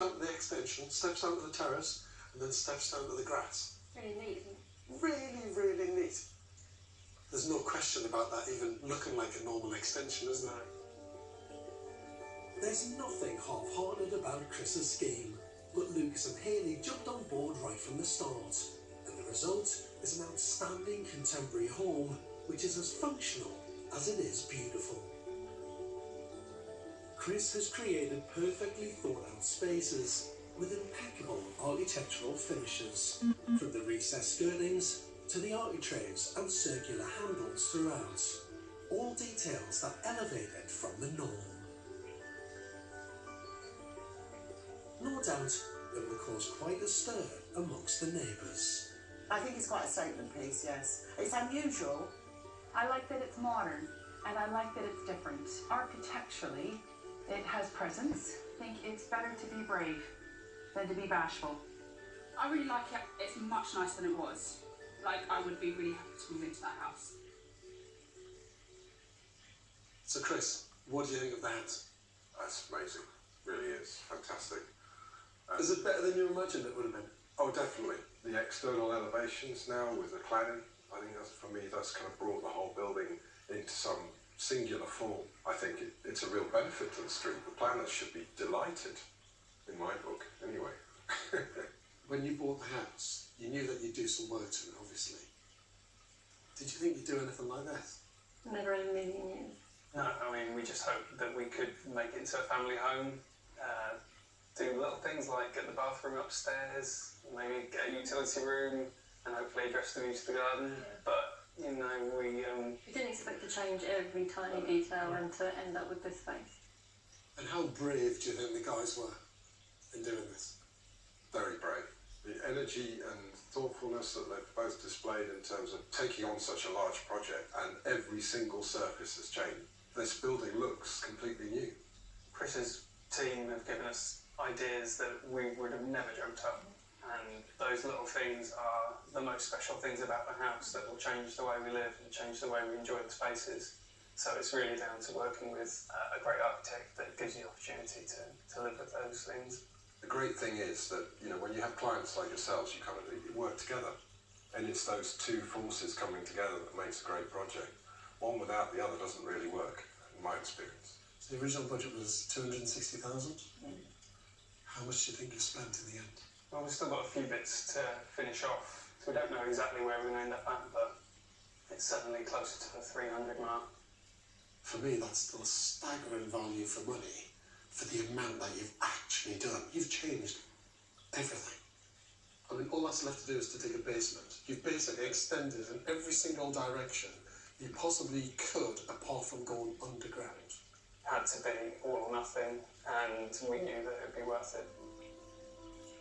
Out of the extension, steps out of the terrace, and then steps down to the grass. Really neat, isn't it? Really, really neat. There's no question about that even looking like a normal extension, isn't there? There's nothing half-hearted about Chris's scheme, but Lucas and Hayley jumped on board right from the start, and the result is an outstanding contemporary home which is as functional as it is beautiful. Chris has created perfectly thought-out spaces with impeccable architectural finishes, from the recessed skirtings to the architraves and circular handles throughout, all details that elevate it from the norm. No doubt it will cause quite a stir amongst the neighbours. I think it's quite a statement piece, yes. It's unusual. I like that it's modern, and I like that it's different. Architecturally, it has presence. I think it's better to be brave than to be bashful. I really like it. It's much nicer than it was. Like, I would be really happy to move into that house. So Chris, what do you think of that? That's amazing. Really is. Fantastic. Is it better than you imagined it would have been? Oh, definitely. The external elevations now with the cladding, I think that's, for me, that's kind of brought the whole building into some singular form. I think it's a real benefit to the street. The planners should be delighted, in my book, anyway. When you bought the house, you knew that you'd do some work to it, obviously. Did you think you'd do anything like that? Never in a million years. No, I mean, we just hoped that we could make it into a family home, do little things like get the bathroom upstairs, maybe get a utility room, and hopefully address the view to the garden. But, you know, we didn't expect to change every tiny detail and to end up with this space. And how brave do you think the guys were in doing this? Very brave. The energy and thoughtfulness that they've both displayed in terms of taking on such a large project, and every single surface has changed. This building looks completely new. Chris's team have given us ideas that we would have never dreamt up. And those little things are the most special things about the house that will change the way we live and change the way we enjoy the spaces. So it's really down to working with a great architect that gives you the opportunity to live with those things. The great thing is that, you know, when you have clients like yourselves, you kind of work together. And it's those two forces coming together that makes a great project. One without the other doesn't really work, in my experience. So the original budget was 260,000? How much do you think you spent in the end? Well, we've still got a few bits to finish off. So we don't know exactly where we're going to end up at, but it's certainly closer to the 300 mark. For me, that's still a staggering value for money for the amount that you've actually done. You've changed everything. I mean, all that's left to do is to dig a basement. You've basically extended in every single direction you possibly could, apart from going underground. It had to be all or nothing, and we knew that it would be worth it.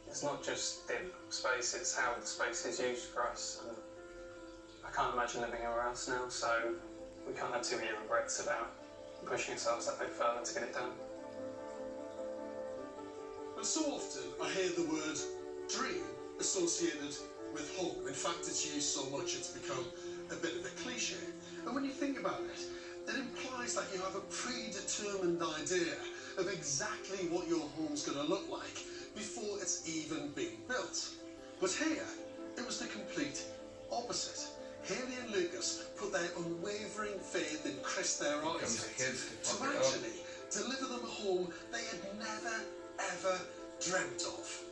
It's not just the space, it's how the space is used for us. And I can't imagine living anywhere else now, so we can't have too many regrets about pushing ourselves that bit further to get it done. But so often I hear the word dream associated with home. In fact, it's used so much it's become a bit of a cliche. And when you think about it, it implies that you have a predetermined idea of exactly what your home's going to look like before it's even been built. But here, it was the complete opposite. Hayley and Lucas put their unwavering faith in Chris, their architect, to actually deliver them a home they had never, ever dreamt of.